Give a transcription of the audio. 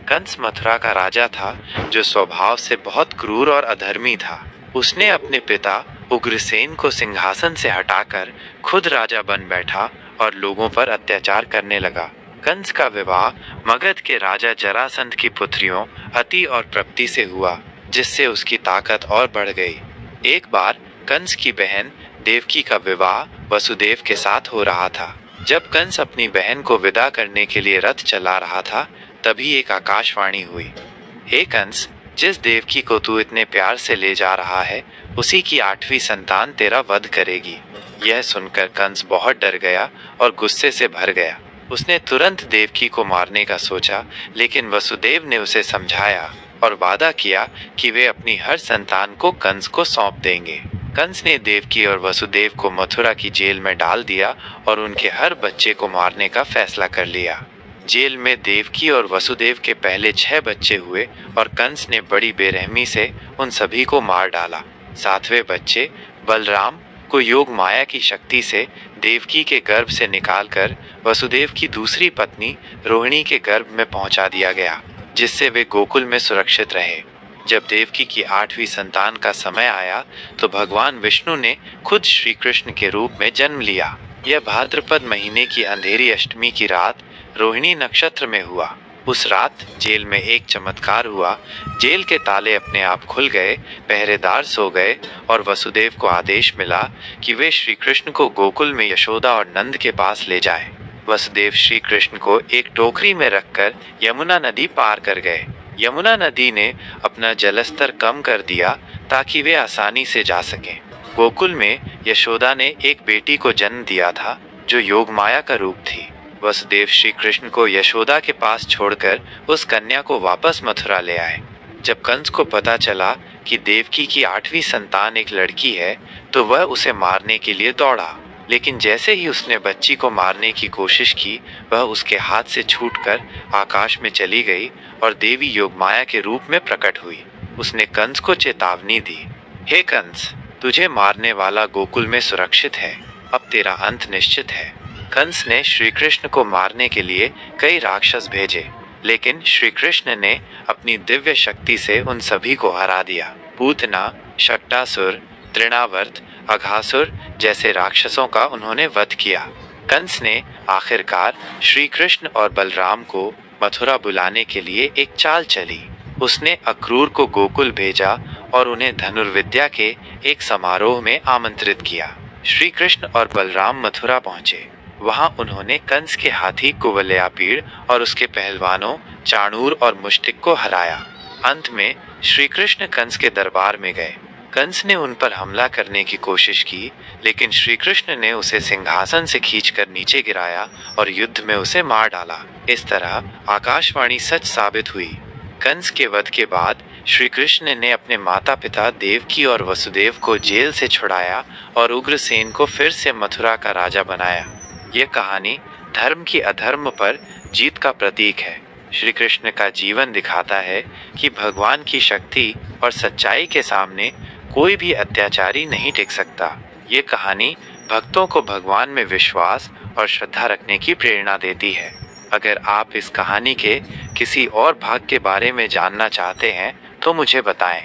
कंस मथुरा का राजा था जो स्वभाव से बहुत क्रूर और अधर्मी था। उसने अपने पिता उग्रसेन को सिंहासन से हटाकर खुद राजा बन बैठा और लोगों पर अत्याचार करने लगा। कंस का विवाह मगध के राजा जरासंध की पुत्रियों अति और प्रप्ति से हुआ, जिससे उसकी ताकत और बढ़ गई। एक बार कंस की बहन देवकी का विवाह वसुदेव के साथ हो रहा था। जब कंस अपनी बहन को विदा करने के लिए रथ चला रहा था, तभी एक आकाशवाणी हुई। हे कंस, जिस देवकी को तू इतने प्यार से ले जा रहा है, उसी की 8वीं संतान तेरा वध करेगी। यह सुनकर कंस बहुत डर गया और गुस्से से भर गया। उसने तुरंत देवकी को मारने का सोचा, लेकिन वसुदेव ने उसे समझाया और वादा किया कि वे अपनी हर संतान को कंस को सौंप देंगे। कंस ने देवकी और वसुदेव को मथुरा की जेल में डाल दिया और उनके हर बच्चे को मारने का फैसला कर लिया। जेल में देवकी और वसुदेव के पहले 6 बच्चे हुए और कंस ने बड़ी बेरहमी से उन सभी को मार डाला। 7वें बच्चे बलराम को योग माया की शक्ति से देवकी के गर्भ से निकालकर वसुदेव की दूसरी पत्नी रोहिणी के गर्भ में पहुंचा दिया गया, जिससे वे गोकुल में सुरक्षित रहे। जब देवकी की 8वीं संतान का समय आया तो भगवान विष्णु ने खुद श्री कृष्ण के रूप में जन्म लिया। यह भाद्रपद महीने की अंधेरी अष्टमी की रात रोहिणी नक्षत्र में हुआ। उस रात जेल में एक चमत्कार हुआ। जेल के ताले अपने आप खुल गए, पहरेदार सो गए और वसुदेव को आदेश मिला कि वे श्री कृष्ण को गोकुल में यशोदा और नंद के पास ले जाएं। वसुदेव श्री कृष्ण को एक टोकरी में रखकर यमुना नदी पार कर गए। यमुना नदी ने अपना जलस्तर कम कर दिया ताकि वे आसानी से जा सकें। गोकुल में यशोदा ने एक बेटी को जन्म दिया था जो योगमाया का रूप थी। वसुदेव श्री कृष्ण को यशोदा के पास छोड़कर उस कन्या को वापस मथुरा ले आए। जब कंस को पता चला कि देवकी की 8वीं संतान एक लड़की है, तो वह उसे मारने के लिए दौड़ा, लेकिन जैसे ही उसने बच्ची को मारने की कोशिश की, वह उसके हाथ से छूटकर आकाश में चली गई और देवी योगमाया के रूप में प्रकट हुई। उसने कंस को चेतावनी दी, हे कंस, तुझे मारने वाला गोकुल में सुरक्षित है, अब तेरा अंत निश्चित है। कंस ने श्री कृष्ण को मारने के लिए कई राक्षस भेजे, लेकिन श्री कृष्ण ने अपनी दिव्य शक्ति से उन सभी को हरा दिया। पूतना, शक्टासुर, तृणावर्त, अघासुर जैसे राक्षसों का उन्होंने वध किया। कंस ने आखिरकार श्री कृष्ण और बलराम को मथुरा बुलाने के लिए एक चाल चली। उसने अक्रूर को गोकुल भेजा और उन्हें धनुर्विद्या के एक समारोह में आमंत्रित किया। श्री कृष्ण और बलराम मथुरा पहुंचे। वहां उन्होंने कंस के हाथी कुवलयापीड़ और उसके पहलवानों चाणूर और मुष्टिक को हराया। अंत में श्री कृष्ण कंस के दरबार में गए। कंस ने उन पर हमला करने की कोशिश की, लेकिन श्री कृष्ण ने उसे सिंहासन से खींचकर नीचे गिराया और युद्ध में उसे मार डाला। इस तरह आकाशवाणी सच साबित हुई। कंस के वध के बाद श्री कृष्ण ने अपने माता पिता देवकी और वसुदेव को जेल से छुड़ाया और उग्रसेन को फिर से मथुरा का राजा बनाया। यह कहानी धर्म की अधर्म पर जीत का प्रतीक है। श्री कृष्ण का जीवन दिखाता है कि भगवान की शक्ति और सच्चाई के सामने कोई भी अत्याचारी नहीं टिक सकता। ये कहानी भक्तों को भगवान में विश्वास और श्रद्धा रखने की प्रेरणा देती है। अगर आप इस कहानी के किसी और भाग के बारे में जानना चाहते हैं तो मुझे बताएं।